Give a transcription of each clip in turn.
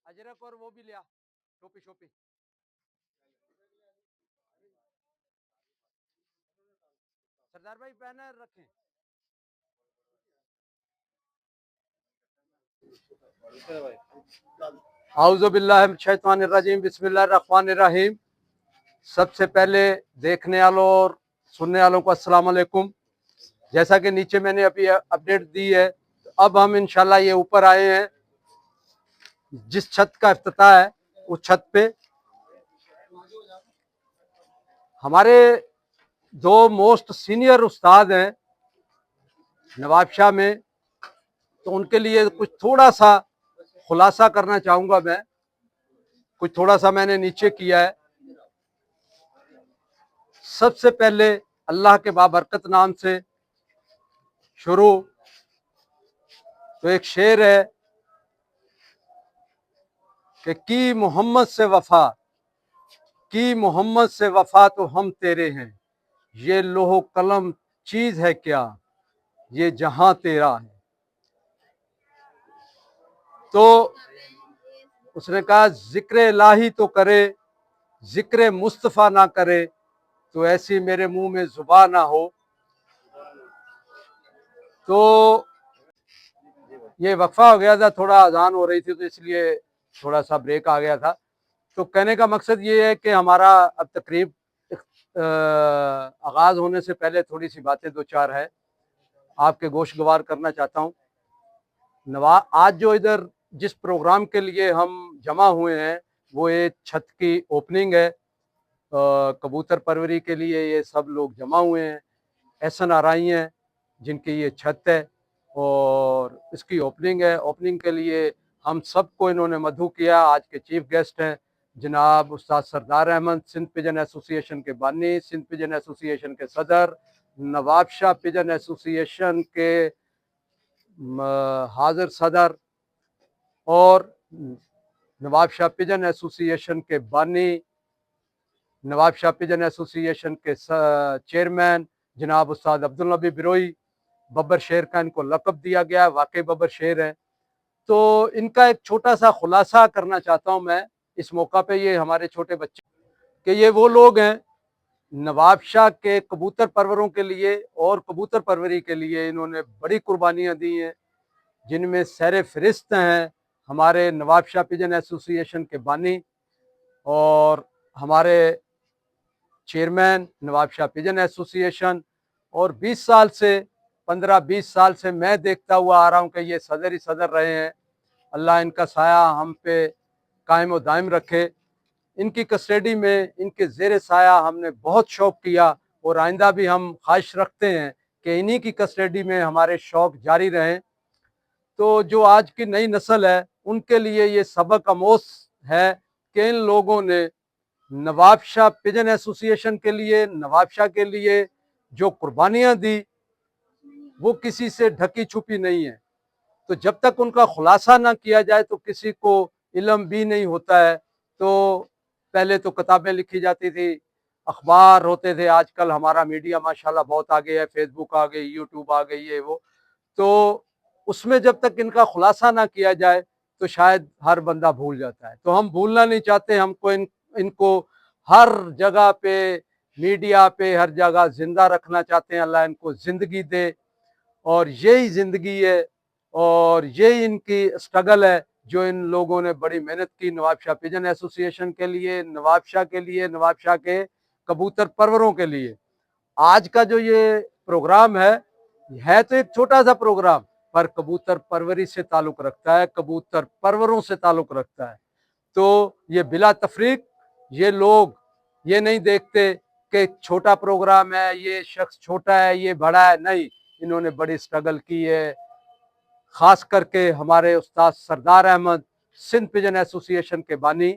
अजरक और वो भी लिया, टोपी शोपी। सरदार भाई पहने रखें। आऊज़ु बिल्लाहि मिनश शैतानिर रजीम, बिस्मिल्लाहिर रहमानिर रहीम। सबसे पहले देखने वालों और सुनने वालों को अस्सलाम वालेकुम। जैसा कि नीचे मैंने अभी अपडेट दी है, तो अब हम इंशाल्लाह ये ऊपर आए हैं, जिस छत का इफ्तिताह है उस छत पे हमारे दो मोस्ट सीनियर उस्ताद हैं नवाबशाह में, तो उनके लिए कुछ थोड़ा सा खुलासा करना चाहूँगा मैं। कुछ थोड़ा सा मैंने नीचे किया है। सबसे पहले अल्लाह के बाबरकत नाम से शुरू। तो एक शेर है कि की मोहम्मद से वफा, की मोहम्मद से वफा तो हम तेरे हैं, ये लोहो कलम चीज है क्या, ये जहां तेरा है। तो उसने कहा जिक्र इलाही तो करे, जिक्र मुस्तफ़ा ना करे, तो ऐसी मेरे मुंह में जुबान ना हो। तो ये वक्फा हो गया था, थोड़ा अजान हो रही थी तो इसलिए थोड़ा सा ब्रेक आ गया था। तो कहने का मकसद ये है कि हमारा अब तकरीब आगाज होने से पहले थोड़ी सी बातें दो चार है आपके गोशगवार करना चाहता हूँ। आज जो इधर जिस प्रोग्राम के लिए हम जमा हुए हैं वो ये छत की ओपनिंग है। कबूतर परवरी के लिए ये सब लोग जमा हुए हैं। एहसन आराई हैं जिनकी ये छत है और इसकी ओपनिंग है। ओपनिंग के लिए हम सबको इन्होंने मधु किया। आज के चीफ गेस्ट हैं जनाब उस्ताद सरदार अहमद, सिंध पिजन एसोसिएशन के बानी, सिंध पिजन एसोसिएशन के सदर, नवाबशाह पिजन एसोसिएशन के हाजिर सदर और नवाबशाह पिजन एसोसिएशन के बानी, नवाबशाह पिजन एसोसिएशन के चेयरमैन जनाब उस्ताद अब्दुल नबी बिरोई। बब्बर शेर का इनको लक़ब दिया गया है, वाकई बब्बर शेर है। तो इनका एक छोटा सा खुलासा करना चाहता हूं मैं इस मौका पे। ये हमारे छोटे बच्चे कि ये वो लोग हैं नवाबशाह के कबूतर परवरों के लिए और कबूतर परवरी के लिए इन्होंने बड़ी कुर्बानियां दी हैं, जिनमें सर फहरिस्त हैं हमारे नवाबशाह पिजन एसोसिएशन के बानी और हमारे चेयरमैन नवाबशाह पिजन एसोसिएशन। और 20 साल से 15-20 साल से मैं देखता हुआ आ रहा हूँ कि ये सदर ही सदर रहे हैं। अल्लाह इनका साया हम पे कायम व दायम रखे। इनकी कस्टडी में, इनके ज़ेर साया हमने बहुत शौक़ किया और आइंदा भी हम ख्वाहिश रखते हैं कि इन्हीं की कस्टडी में हमारे शौक़ जारी रहें। तो जो आज की नई नस्ल है उनके लिए ये सबक आमोज है कि इन लोगों ने नवाबशाह पिजन एसोसिएशन के लिए, नवाबशाह के लिए जो कुर्बानियां दी वो किसी से ढकी छुपी नहीं है। तो जब तक उनका खुलासा ना किया जाए तो किसी को इल्म भी नहीं होता है। तो पहले तो किताबें लिखी जाती थी, अखबार होते थे, आजकल हमारा मीडिया माशाल्लाह बहुत आगे है, फेसबुक आ गई, यूट्यूब आ गई है वो। तो उसमें जब तक इनका खुलासा ना किया जाए तो शायद हर बंदा भूल जाता है। तो हम भूलना नहीं चाहते। हमको इनको हर जगह पे, मीडिया पे, हर जगह जिंदा रखना चाहते हैं। अल्लाह इनको जिंदगी दे और यही जिंदगी है और यही इनकी स्ट्रगल है जो इन लोगों ने बड़ी मेहनत की नवाबशाह पिजन एसोसिएशन के लिए, नवाबशाह के लिए, नवाबशाह के कबूतर परवरों के लिए। आज का जो ये प्रोग्राम है तो एक छोटा सा प्रोग्राम, पर कबूतर परवरी से ताल्लुक रखता है, कबूतर परवरों से ताल्लुक रखता है। तो ये बिला तफरीक ये लोग ये नहीं देखते कि छोटा प्रोग्राम है, ये शख्स छोटा है, ये बड़ा है। नहीं, इन्होंने बड़ी स्ट्रगल की है। खास करके हमारे उस्ताद सरदार अहमद, सिंध पिजन एसोसिएशन के बानी,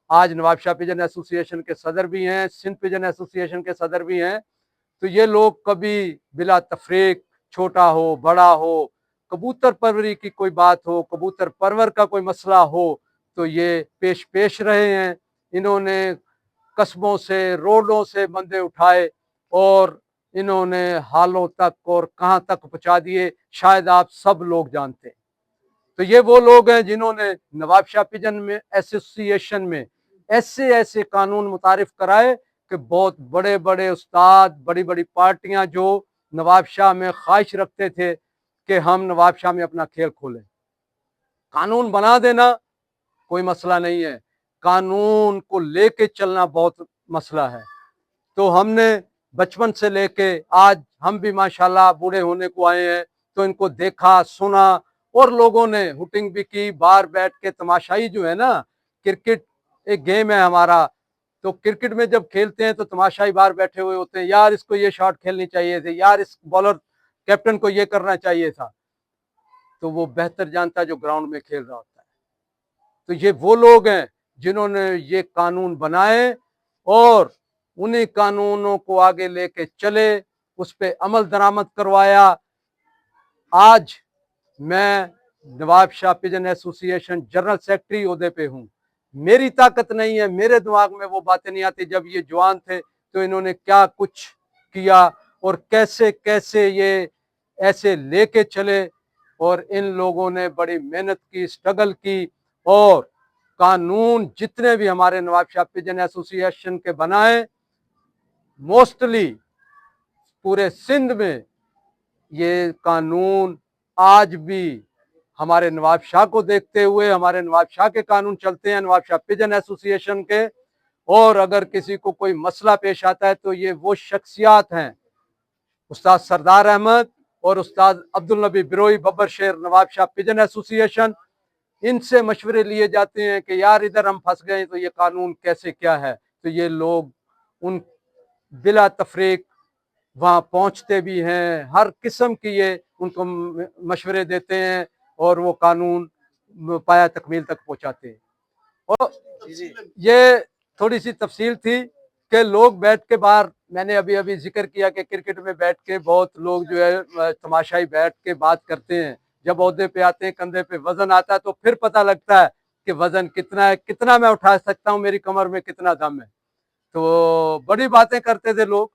आज नवाबशाह पिजन एसोसिएशन के सदर भी हैं, सिंध पिजन एसोसिएशन के सदर भी हैं। तो ये लोग कभी बिला तफरीक, छोटा हो बड़ा हो, कबूतर परवरी की कोई बात हो, कबूतर परवर का कोई मसला हो, तो ये पेश पेश रहे हैं। इन्होंने कस्बों से, रोडों से बंदे उठाए और इन्होंने हालों तक और कहाँ तक पहुँचा दिए, शायद आप सब लोग जानते हैं। तो ये वो लोग हैं जिन्होंने नवाब शाह पिजन में एसोसिएशन में ऐसे ऐसे कानून मुतारिफ कराए कि बहुत बड़े बड़े उस्ताद, बड़ी बड़ी पार्टियां जो नवाब शाह में ख्वाहिश रखते थे कि हम नवाब शाह में अपना खेल खोलें, कानून बना देना कोई मसला नहीं है, कानून को लेके चलना बहुत मसला है। तो हमने बचपन से लेके आज हम भी माशाल्लाह बूढ़े होने को आए हैं, तो इनको देखा, सुना, और लोगों ने हुटिंग भी की, बाहर बैठ के तमाशाई जो है ना, क्रिकेट एक गेम है हमारा, तो क्रिकेट में जब खेलते हैं तो तमाशाई बाहर बैठे हुए होते हैं, यार इसको ये शॉट खेलनी चाहिए थी, यार इस बॉलर कैप्टन को ये करना चाहिए था। तो वो बेहतर जानता जो ग्राउंड में खेल रहा होता है। तो ये वो लोग हैं जिन्होंने ये कानून बनाए और उन्हीं कानूनों को आगे लेके चले, उस पर अमल दरामद करवाया। आज मैं Nawab Shah pigeon association general secretary ओहदे पे हूँ। मेरी ताकत नहीं है, मेरे दिमाग में वो बातें नहीं आती। जब ये जवान थे तो इन्होंने क्या कुछ किया और कैसे कैसे ये ऐसे लेके चले, और इन लोगों ने बड़ी मेहनत की, स्ट्रगल की, और कानून जितने भी हमारे नवाब शाह पिजन एसोसिएशन के बनाए, मोस्टली पूरे सिंध में ये कानून आज भी हमारे नवाब शाह को देखते हुए हमारे नवाब शाह के कानून चलते हैं, नवाब शाह पिजन एसोसिएशन के। और अगर किसी को कोई मसला पेश आता है तो ये वो शख्सियात हैं, उस्ताद सरदार अहमद और उस्ताद अब्दुल नबी बिरोई बब्बर शेर नवाब शाह पिजन एसोसिएशन, इनसे मशवरे लिए जाते हैं कि यार इधर हम फंस गए तो ये कानून कैसे क्या है। तो ये लोग उन बिला तफरीक वहाँ पहुँचते भी हैं, हर किस्म की ये उनको मशवरे देते हैं और वो कानून पाया तकमील तक पहुँचाते हैं। और ये थोड़ी सी तफसील थी कि लोग बैठ के बाहर, मैंने अभी अभी जिक्र किया कि क्रिकेट में बैठ के बहुत लोग जो है तमाशाई बैठ के बात करते हैं, जब ओहदे पे आते हैं, कंधे पे वजन आता है तो फिर पता लगता है कि वजन कितना है, कितना मैं उठा सकता हूँ, मेरी कमर में कितना दम है। तो बड़ी बातें करते थे लोग,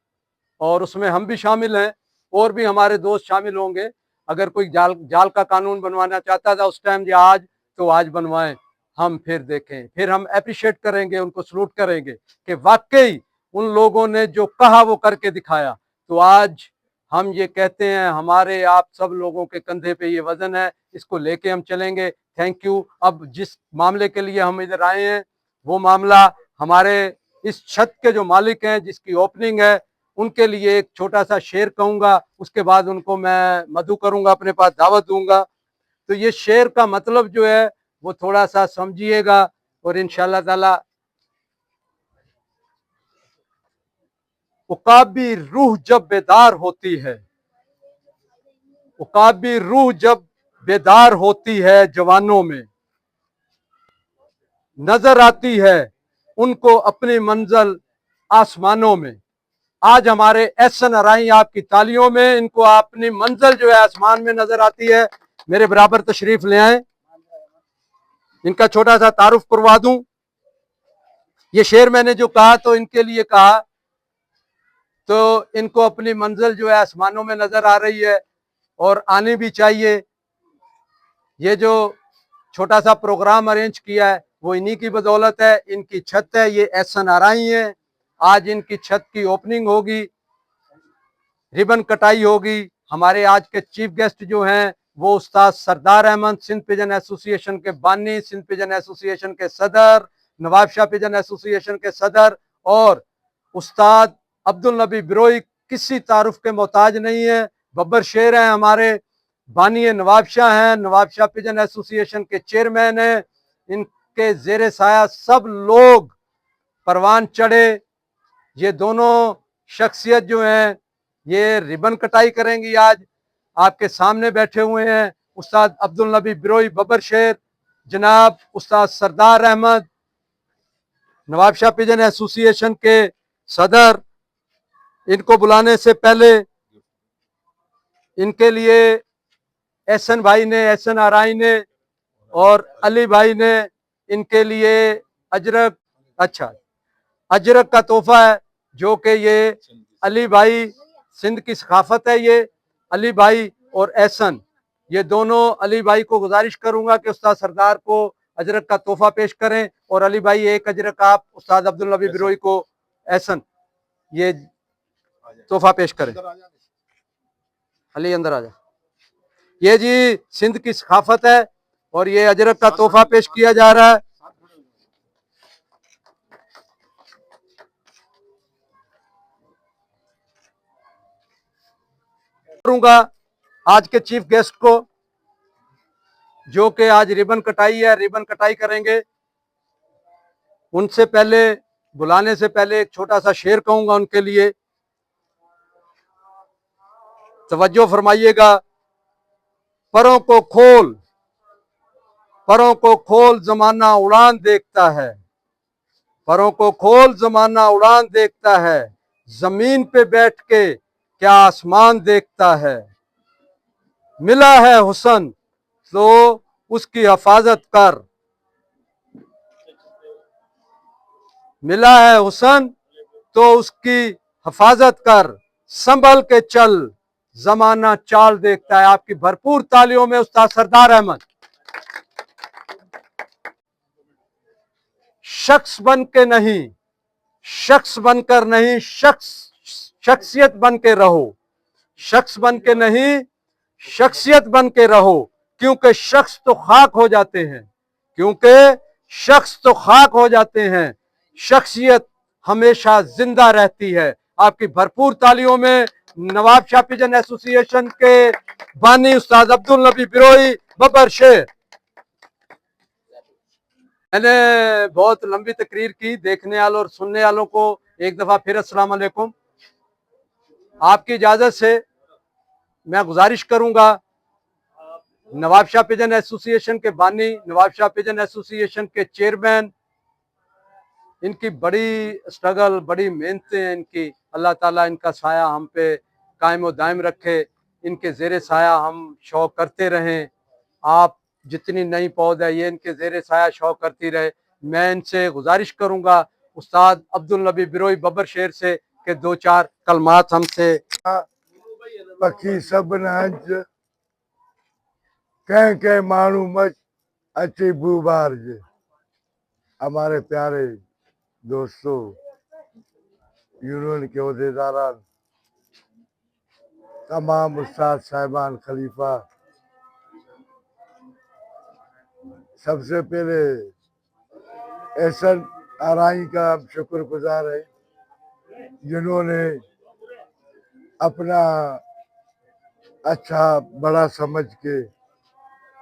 और उसमें हम भी शामिल हैं, और भी हमारे दोस्त शामिल होंगे। अगर कोई जाल का कानून बनवाना चाहता था उस टाइम या आज, तो आज बनवाएं, हम फिर देखें, फिर हम अप्रिशिएट करेंगे, उनको सलूट करेंगे कि वाकई उन लोगों ने जो कहा वो करके दिखाया। तो आज हम ये कहते हैं हमारे आप सब लोगों के कंधे पे ये वजन है, इसको लेके हम चलेंगे। Thank you. अब जिस मामले के लिए हम इधर आए हैं वो मामला हमारे इस छत के जो मालिक हैं, जिसकी ओपनिंग है, उनके लिए एक छोटा सा शेर कहूंगा, उसके बाद उनको मैं मधु करूंगा, अपने पास दावत दूंगा। तो ये शेर का मतलब जो है वो थोड़ा सा समझिएगा और इंशाल्लाह ताला। उकाबी रूह जब बेदार होती है, उकाबी रूह जब बेदार होती है, जवानों में नजर आती है उनको अपनी मंजिल आसमानों में। आज हमारे एहसन अराई आपकी तालियों में, इनको अपनी मंजिल जो है आसमान में नजर आती है। मेरे बराबर तशरीफ ले आए, इनका छोटा सा तारुफ करवा दूं। ये शेर मैंने जो कहा तो इनके लिए कहा, तो इनको अपनी मंजिल जो है आसमानों में नजर आ रही है और आनी भी चाहिए। ये जो छोटा सा प्रोग्राम अरेंज किया है वो इन्हीं की बदौलत है, इनकी छत है, ये एहसन आराई है। आज इनकी छत की ओपनिंग होगी, रिबन कटाई होगी। हमारे आज के चीफ गेस्ट जो हैं वो उस्ताद सरदार अहमद, सिंध पिजन एसोसिएशन के बानी, सिंध पिजन एसोसिएशन के सदर, नवाब शाह पिजन एसोसिएशन के सदर, और उस्ताद अब्दुल नबी बिरोई किसी तारुफ के मोहताज नहीं है। बब्बर शेर हैं हमारे बानी, नवाब शाह हैं, नवाब शाह पिजन एसोसिएशन के चेयरमैन हैं। इनके जेर साया सब लोग परवान चढ़े। ये दोनों शख्सियत जो हैं ये रिबन कटाई करेंगी। आज आपके सामने बैठे हुए हैं उस्ताद अब्दुल नबी बिरोई बब्बर शेर, जनाब उस्ताद सरदार अहमद, नवाब शाह पिजन एसोसिएशन के सदर। इनको बुलाने से पहले इनके लिए एहसन भाई ने, एहसन आराई ने और अली भाई ने इनके लिए अजरक, अच्छा अजरक का तोहफा है, जो कि ये अली भाई, सिंध की सकाफत है ये, अली भाई और एहसन ये दोनों अली भाई को गुजारिश करूंगा कि उस्ताद सरदार को अजरक का तोहफा पेश करें, और अली भाई एक अजरक आप उस्ताद अब्दुल नबी बिरोई को एहसन ये तोहफा पेश करें। अली अंदर आ जा। ये जी सिंध की सकाफत है और ये अजरक का तोहफा पेश किया जा रहा है। करूंगा आज के चीफ गेस्ट को, जो कि आज रिबन कटाई है, रिबन कटाई करेंगे। उनसे पहले, बुलाने से पहले एक छोटा सा शेर कहूंगा उनके लिए, तवज्जो फरमाइएगा। परों को खोल, परों को खोल, जमाना उड़ान देखता है। परों को खोल, जमाना उड़ान देखता है। जमीन पे बैठ के क्या आसमान देखता है। मिला है हुस्न तो उसकी हिफाजत कर। मिला है हुस्न तो उसकी हिफाजत कर। संभल के चल, जमाना चाल देखता है। आपकी भरपूर तालियों में उस्ताद सरदार अहमद। शख्स बन के नहीं, शख्स बनकर नहीं, शख्सियत बन के रहो। शख्स बन के नहीं, शख्सियत बन के रहो। क्योंकि शख्स तो खाक हो जाते हैं, क्योंकि शख्स तो खाक हो जाते हैं, शख्सियत हमेशा जिंदा रहती है। आपकी भरपूर तालियों में नवाब शाह पिजन एसोसिएशन के बानी उस्ताद अब्दुल नबी बिरोई बब्बर शेर। मैंने बहुत लंबी तकरीर की, देखने वालों और सुनने वालों को एक दफा फिर अस्सलाम वालेकुम। आपकी इजाजत से मैं गुजारिश करूंगा, नवाब शाह पिजन एसोसिएशन के बानी, नवाब शाह पिजन एसोसिएशन के चेयरमैन, इनकी बड़ी स्ट्रगल, बड़ी मेहनतें हैं इनकी। अल्लाह ताला इनका साया हम पे कायम व दायम रखे, इनके ज़ेरे साया हम शौक करते रहें। आप जितनी नई पौध है ये इनके ज़ेरे साया शौक करती रहे। मैं इनसे गुजारिश करूंगा उस्ताद अब्दुल नबी बिरोई बब्बर शेर से कि दो चार कलमात हमसे। पखी सब नंज कह मानू मच अच्छी बुबार जे। हमारे प्यारे दोस्तों, यूनियन के अहदेदारान, तमाम उस्ताद साहिबान, खलीफा, सबसे पहले एहसन आराई का हम शुक्रगुजार है, जिन्होंने अपना अच्छा बड़ा समझ के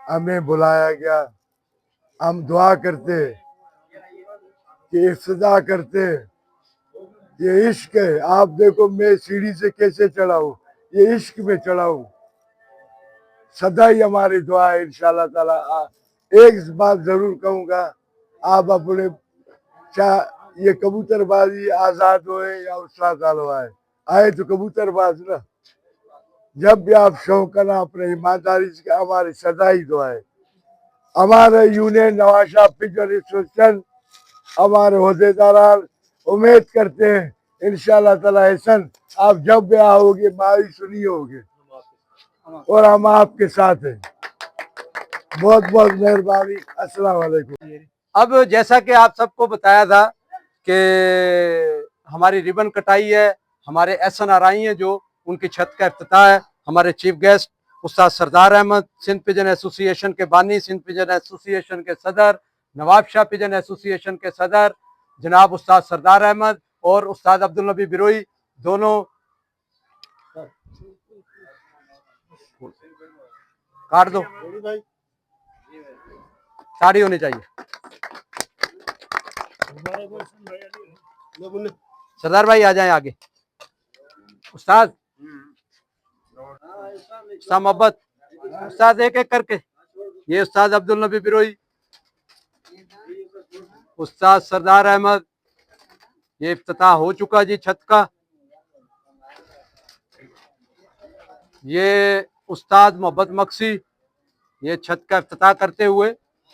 हमें बुलाया गया। हम दुआ करते कि इफ्तिदा करते, ये इश्क है। आप देखो मैं सीढ़ी से कैसे चढ़ा हूँ, ये इश्क में चढ़ा हूँ। सदा ही हमारी दुआ है इंशाल्लाह ताला। एक बात जरूर कहूँगा, आप अपने ये कबूतरबाजी आजाद होए या उस्ताद आए तो कबूतरबाज ना। जब भी आप शौक करना अपने ईमानदारी से, हमारी सदा ही दुआ है। हमारे यूनियन नवाब शाह पिजन एसोसिएशन, हमारे अहदेदार उम्मीद करते हैं इंशाल्लाह ताला एहसन आप जब भी आओगे मारी सुनी होगे और हम आपके साथ हैं। बहुत बहुत मेहरबानी। अस्सलाम वालेकुम। अब जैसा कि आप सबको बताया था कि हमारी रिबन कटाई है, हमारे एहसन आराई हैं जो उनकी छत का इफ्तिताह है। हमारे चीफ गेस्ट उस्ताद सरदार अहमद, सिंध पिजन एसोसिएशन के बानी, सिंध पिजन एसोसिएशन के सदर, नवाब शाह पिजन एसोसिएशन के सदर जनाब उस्ताद सरदार अहमद और उस्ताद अब्दुल नबी बिरोई, दोनों काट दो, साड़ी होनी चाहिए। सरदार भाई आ जाएं आगे। उस्ताद मोहब्बत, उस्ताद एक एक करके। ये उस्ताद अब्दुल नबी बिरोई, उस्ताद सरदार अहमद, ये इफ्तिताह हो चुका जी छत का। ये उस्ताद मोहब्बत मक्सी, ये छत का इफ्तिताह करते हुए,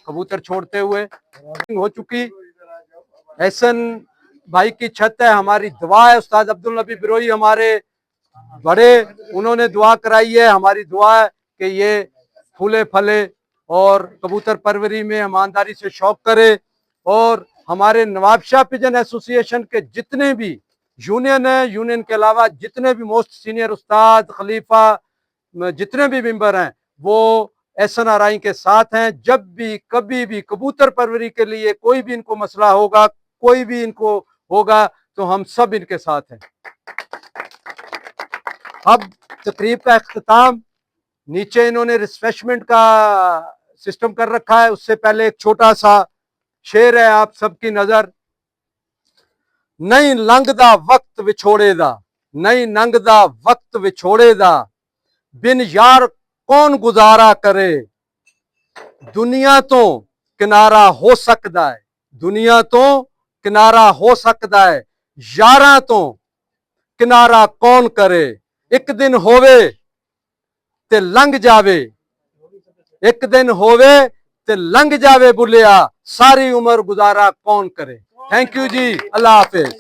कबूतर छोड़ते हुए हो चुकी। एहसन भाई की छत है, हमारी दुआ है। उस्ताद अब्दुल नबी बिरोई हमारे बड़े, उन्होंने दुआ कराई है। हमारी दुआ है कि ये फूले फले और कबूतर परवरी में ईमानदारी से शौक करे। और हमारे नवाब शाह पिजन एसोसिएशन के जितने भी यूनियन है, यूनियन के अलावा जितने भी मोस्ट सीनियर उस्ताद खलीफा जितने भी मेंबर हैं वो SNRI के साथ हैं। जब भी कभी भी कबूतर परवरी के लिए कोई भी इनको मसला होगा, कोई भी इनको होगा, तो हम सब इनके साथ हैं। अब तकरीब का इख्तिताम, नीचे इन्होंने रिफ्रेशमेंट का सिस्टम कर रखा है, उससे पहले एक छोटा सा शेर है आप सबकी नजर। नहीं लंघदा वक्त विछोड़ेदा, नहीं लंघदा वक्त विछोड़ेदा, बिन यार कौन गुजारा करे। दुनिया तो किनारा हो सकता है, दुनिया तो किनारा हो सकता है, यारा तो किनारा कौन करे। एक दिन होवे ते लंघ जावे, एक दिन होवे ते लंघ जावे बुलिया, सारी उम्र गुजारा कौन करे। थैंक यू जी, अल्लाह हाफिज।